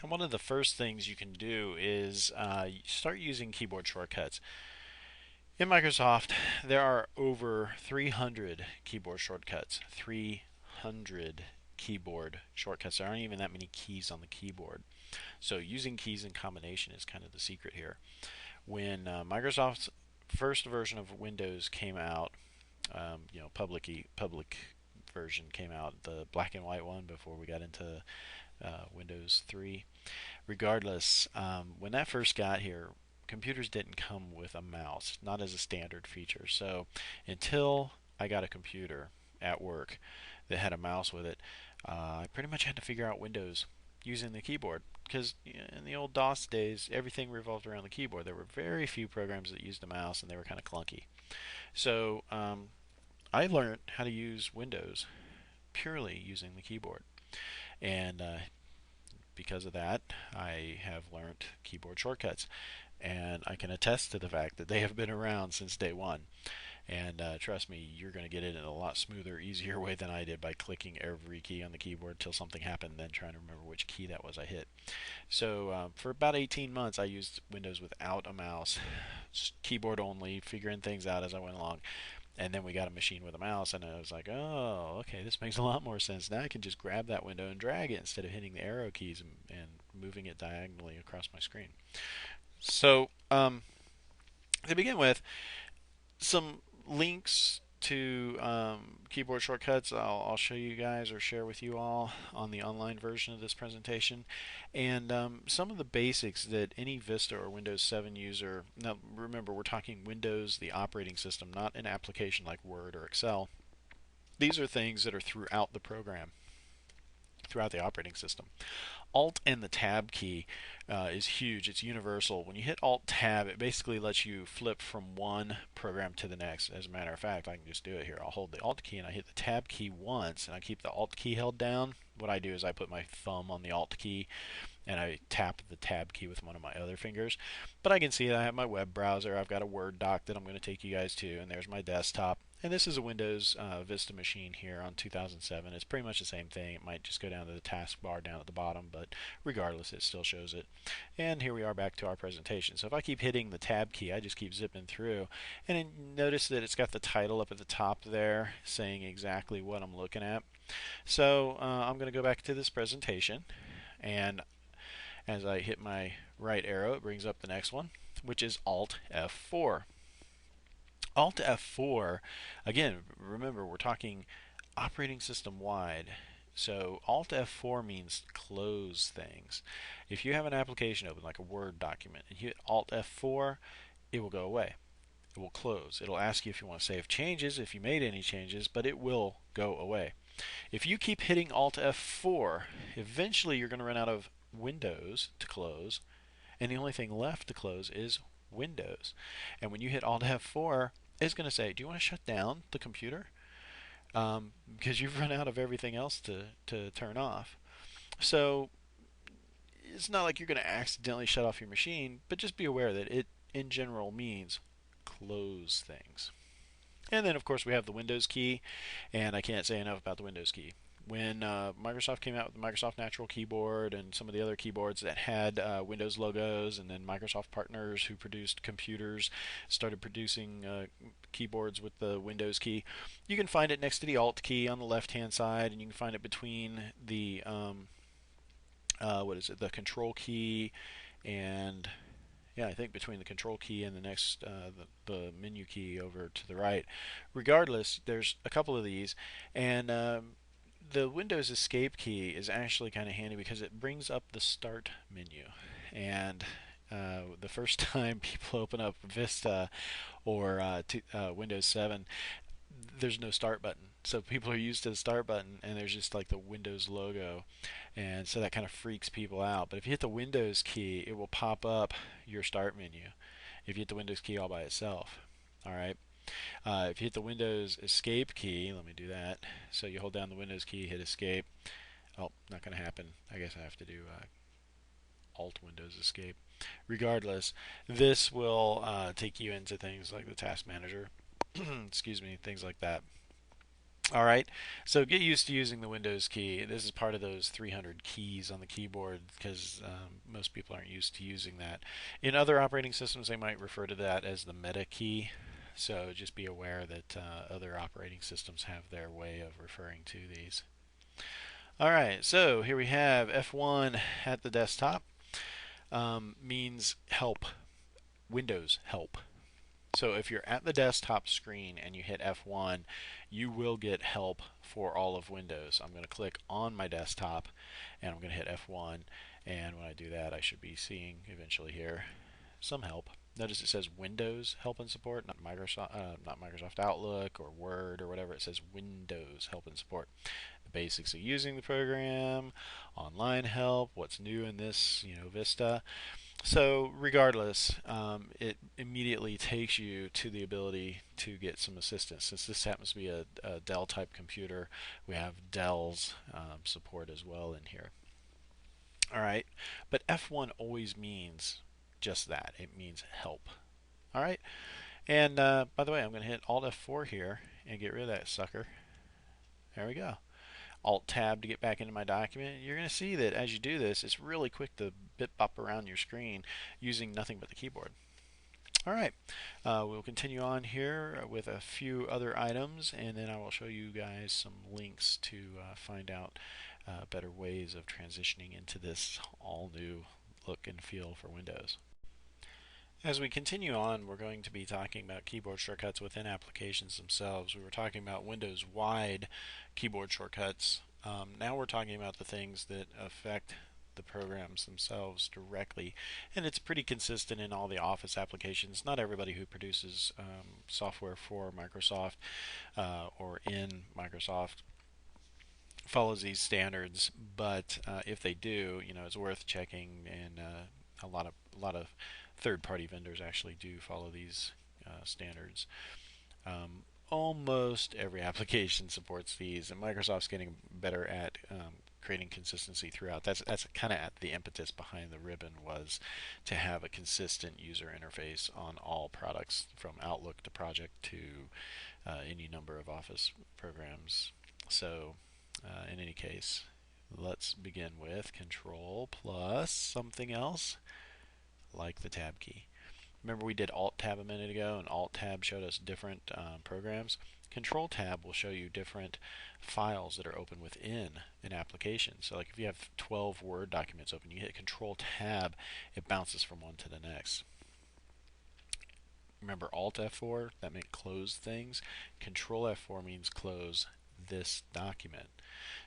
And one of the first things you can do is start using keyboard shortcuts. In Microsoft, there are over 300 keyboard shortcuts. 300 keyboard shortcuts. There aren't even that many keys on the keyboard. So using keys in combination is kind of the secret here. When Microsoft's first version of Windows came out, public version came out, the black and white one before we got into Windows 3. Regardless, when that first got here, computers didn't come with a mouse, not as a standard feature. So until I got a computer at work that had a mouse with it, I pretty much had to figure out Windows using the keyboard. Because in the old DOS days, everything revolved around the keyboard. There were very few programs that used a mouse, and they were kind of clunky. So I learned how to use Windows purely using the keyboard. And because of that, I have learned keyboard shortcuts. And I can attest to the fact that they have been around since day one. And trust me, you're going to get it in a lot smoother, easier way than I did by clicking every key on the keyboard till something happened, then trying to remember which key that was I hit. So for about 18 months, I used Windows without a mouse, just keyboard only, figuring things out as I went along. And then we got a machine with a mouse, and I was like, oh, okay, this makes a lot more sense. Now I can just grab that window and drag it instead of hitting the arrow keys and moving it diagonally across my screen. So, to begin with, some links to keyboard shortcuts I'll show you guys or share with you all on the online version of this presentation, and some of the basics that any Vista or Windows 7 user, now remember we're talking Windows, the operating system, not an application like Word or Excel. These are things that are throughout the program, throughout the operating system. Alt and the Tab key is huge. It's universal. When you hit Alt Tab, it basically lets you flip from one program to the next. As a matter of fact, I can just do it here. I'll hold the Alt key and I hit the Tab key once, and I keep the Alt key held down. What I do is I put my thumb on the Alt key and I tap the Tab key with one of my other fingers. But I can see that I have my web browser. I've got a Word doc that I'm going to take you guys to, and there's my desktop. And this is a Windows Vista machine here on 2007. It's pretty much the same thing. It might just go down to the taskbar down at the bottom, but regardless, it still shows it. And here we are back to our presentation. So if I keep hitting the Tab key, I just keep zipping through. And then notice that it's got the title up at the top there saying exactly what I'm looking at. So I'm going to go back to this presentation, and as I hit my right arrow, it brings up the next one, which is Alt F4. Alt F4, again, remember we're talking operating system wide. So Alt F4 means close things. If you have an application open, like a Word document, and you hit Alt F4, it will go away. It will close. It'll ask you if you want to save changes, if you made any changes, but it will go away. If you keep hitting Alt F4, eventually you're going to run out of Windows to close, and the only thing left to close is Windows. And when you hit Alt F4, it's going to say, do you want to shut down the computer? Because you've run out of everything else to turn off. So it's not like you're going to accidentally shut off your machine, but just be aware that it in general means close things. And then of course we have the Windows key, and I can't say enough about the Windows key. When Microsoft came out with the Microsoft Natural Keyboard and some of the other keyboards that had Windows logos, and then Microsoft partners who produced computers started producing keyboards with the Windows key, you can find it next to the Alt key on the left-hand side, and you can find it between the the Control key and I think between the Control key and the next the menu key over to the right. Regardless, there's a couple of these, and the Windows Escape key is actually kind of handy because it brings up the Start menu. And the first time people open up Vista or Windows 7, there's no Start button. So people are used to the Start button, and there's just like the Windows logo. And so that kind of freaks people out. But if you hit the Windows key, it will pop up your Start menu if you hit the Windows key all by itself. All right. If you hit the Windows Escape key, let me do that. So you hold down the Windows key, hit Escape. Oh, not going to happen. I guess I have to do Alt Windows Escape. Regardless, this will take you into things like the Task Manager. Excuse me, things like that. All right, so get used to using the Windows key. This is part of those 300 keys on the keyboard because most people aren't used to using that. In other operating systems, they might refer to that as the meta key. So just be aware that other operating systems have their way of referring to these. All right, so here we have F1 at the desktop means help, Windows help. So if you're at the desktop screen and you hit F1, you will get help for all of Windows. I'm going to click on my desktop and I'm going to hit F1, and when I do that I should be seeing eventually here some help. Notice it says Windows help and support, not Microsoft Outlook or Word or whatever. It says Windows help and support. The basics of using the program, online help, what's new in this, Vista. So regardless, it immediately takes you to the ability to get some assistance. Since this happens to be a Dell type computer, we have Dell's support as well in here. All right, but F1 always means just that. It means help. All right, and by the way, I'm going to hit Alt F4 here and get rid of that sucker. There we go. Alt Tab to get back into my document. You're going to see that as you do this, it's really quick to bip bop around your screen using nothing but the keyboard. All right, we'll continue on here with a few other items, and then I will show you guys some links to find out better ways of transitioning into this all new look and feel for Windows. As we continue on, we're going to be talking about keyboard shortcuts within applications themselves. We were talking about Windows-wide keyboard shortcuts. Now we're talking about the things that affect the programs themselves directly, and it's pretty consistent in all the Office applications. Not everybody who produces software for Microsoft or in Microsoft follows these standards, but if they do, it's worth checking, and a lot of third-party vendors actually do follow these standards. Almost every application supports these, and Microsoft's getting better at creating consistency throughout. That's kind of the impetus behind the ribbon, was to have a consistent user interface on all products, from Outlook to Project to any number of Office programs. So, in any case, let's begin with Control plus something else, like the Tab key. Remember we did Alt Tab a minute ago, and Alt Tab showed us different programs. Control Tab will show you different files that are open within an application. So like if you have 12 Word documents open, you hit Control Tab, it bounces from one to the next. Remember Alt F4, that meant close things. Control F4 means close this document.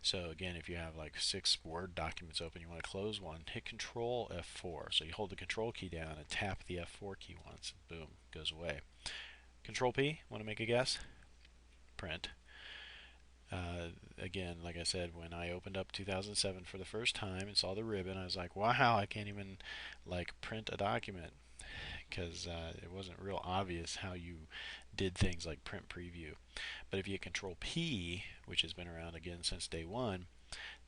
So again, if you have like 6 Word documents open, you want to close one, hit Control F4. So you hold the Control key down and tap the F4 key once, and boom, goes away. Control P, want to make a guess? Print. Again, like I said, when I opened up 2007 for the first time and saw the ribbon, I was like, wow, I can't even like print a document, because it wasn't real obvious how you did things like print preview. But if you hit Control P, which has been around again since day one,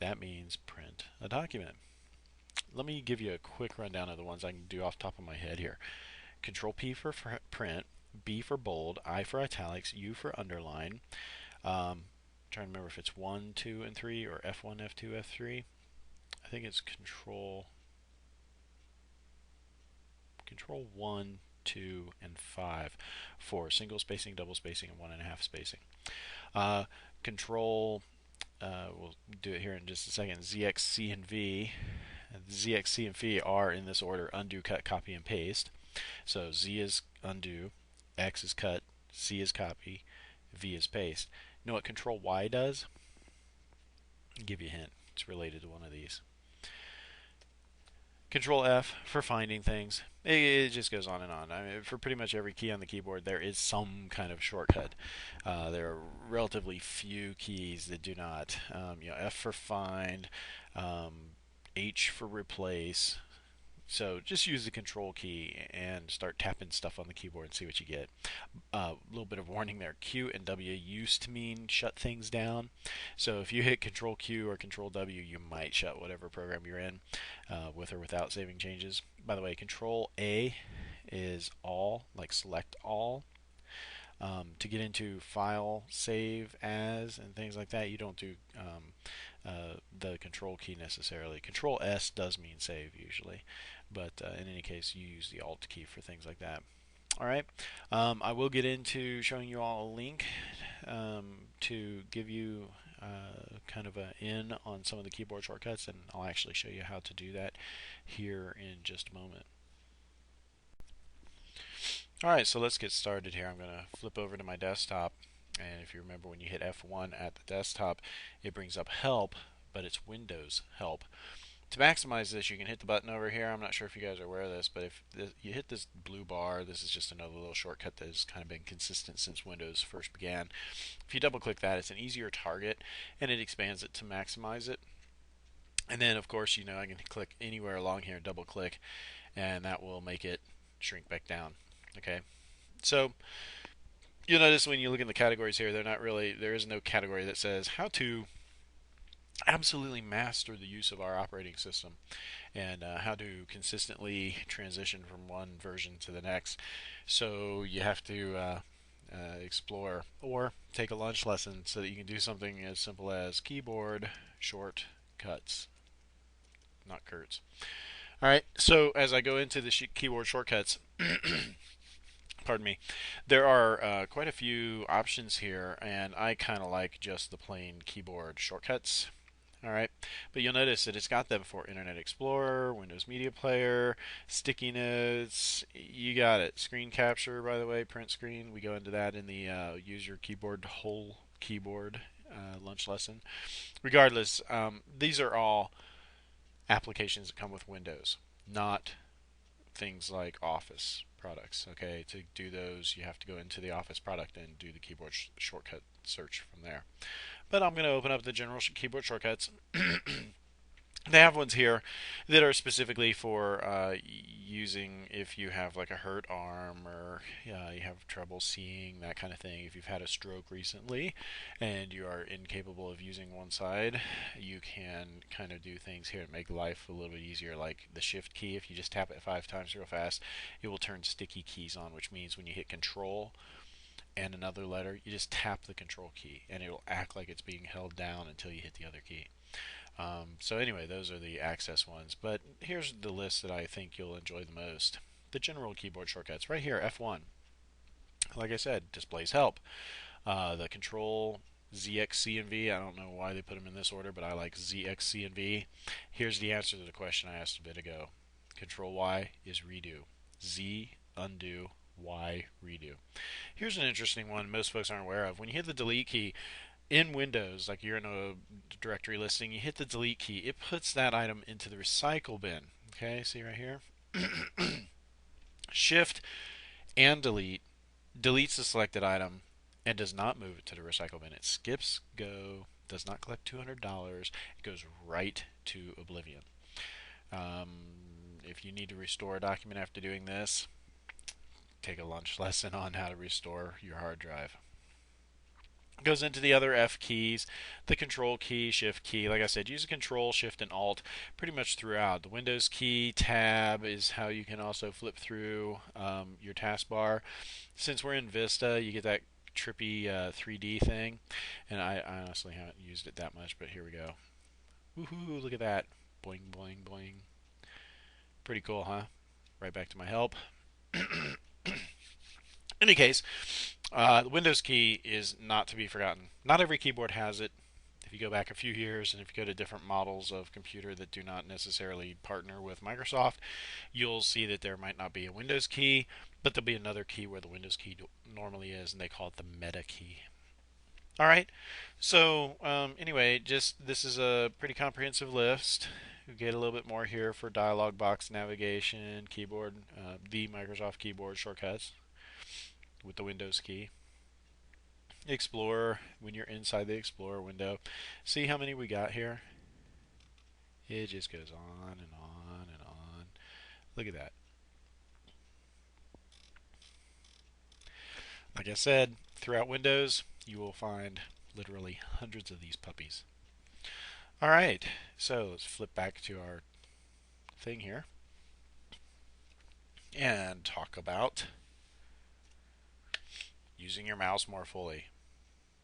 that means print a document. Let me give you a quick rundown of the ones I can do off the top of my head here. Control P for print, B for bold, I for italics, U for underline. Trying to remember if it's 1, 2, and 3, or F1, F2, F3. I think it's Control 1, 2, and 5 for single spacing, double spacing, and 1.5 spacing. Control, we'll do it here in just a second, ZX, C, and V. ZX, C, and V are in this order: undo, cut, copy, and paste. So Z is undo, X is cut, C is copy, V is paste. You know what Control Y does? I'll give you a hint. It's related to one of these. Control F for finding things. It just goes on and on. I mean, for pretty much every key on the keyboard, there is some kind of shortcut. There are relatively few keys that do not. F for find, H for replace. So just use the Control key and start tapping stuff on the keyboard and see what you get. A little bit of warning there. Q and W used to mean shut things down. So if you hit Control Q or Control W, you might shut whatever program you're in, with or without saving changes. By the way, Control A is all, like select all. To get into file, save as, and things like that, you don't do the control key necessarily. Control S does mean save usually, but in any case, you use the Alt key for things like that. All right, I will get into showing you all a link to give you kind of an in on some of the keyboard shortcuts, and I'll actually show you how to do that here in just a moment. Alright, so let's get started here. I'm going to flip over to my desktop, and if you remember when you hit F1 at the desktop, it brings up Help, but it's Windows Help. To maximize this, you can hit the button over here. I'm not sure if you guys are aware of this, but if you hit this blue bar, this is just another little shortcut that has kind of been consistent since Windows first began. If you double click that, it's an easier target, and it expands it to maximize it. And then, of course, I can click anywhere along here, double click, and that will make it shrink back down. Okay, so you'll notice when you look in the categories here, there is no category that says how to absolutely master the use of our operating system and how to consistently transition from one version to the next. So you have to explore or take a lunch lesson so that you can do something as simple as keyboard shortcuts, not curts. All right, so as I go into the keyboard shortcuts, pardon me, there are quite a few options here, and I kind of like just the plain keyboard shortcuts. All right, but you'll notice that it's got them for Internet Explorer, Windows Media Player, sticky notes. You got it. Screen capture, by the way, print screen. We go into that in the use your keyboard whole keyboard lunch lesson. Regardless, these are all applications that come with Windows, not things like Office products. Okay, to do those, you have to go into the Office product and do the keyboard shortcut search from there. But I'm going to open up the general keyboard shortcuts. They have ones here that are specifically for using if you have like a hurt arm or you have trouble seeing, that kind of thing. If you've had a stroke recently and you are incapable of using one side, you can kind of do things here to make life a little bit easier, like the shift key. If you just tap it 5 times real fast, it will turn sticky keys on, which means when you hit control and another letter, you just tap the control key and it will act like it's being held down until you hit the other key. So anyway, those are the access ones. But here's the list that I think you'll enjoy the most. The general keyboard shortcuts. Right here, F1. Like I said, displays help. The control ZXCNV. I don't know why they put them in this order, but I like ZXCNV. Here's the answer to the question I asked a bit ago. Control Y is redo. Z, undo. Y, redo. Here's an interesting one most folks aren't aware of. When you hit the delete key, in Windows, like you're in a directory listing, you hit the delete key, it puts that item into the recycle bin. Okay, see right here? Shift and delete deletes the selected item and does not move it to the recycle bin. It skips go, does not collect $200, it goes right to oblivion. If you need to restore a document after doing this, take a lunch lesson on how to restore your hard drive. Goes into the other F keys, the control key, shift key. Like I said, use control, shift, and alt pretty much throughout. The Windows key, tab is how you can also flip through your taskbar. Since we're in Vista, you get that trippy 3D thing, and I honestly haven't used it that much, but here we go. Woohoo, look at that. Boing, boing, boing. Pretty cool, huh? Right back to my help. In any case, the Windows key is not to be forgotten. Not every keyboard has it. If you go back a few years and if you go to different models of computer that do not necessarily partner with Microsoft, you'll see that there might not be a Windows key, but there'll be another key where the Windows key normally is, and they call it the meta key. All right. So anyway, just this is a pretty comprehensive list. You get a little bit more here for dialog box navigation, keyboard, the Microsoft keyboard shortcuts with the Windows key. Explorer, when you're inside the Explorer window. See how many we got here? It just goes on and on and on. Look at that. Like I said, throughout Windows, you will find literally hundreds of these puppies. All right, so let's flip back to our thing here and talk about using your mouse more fully.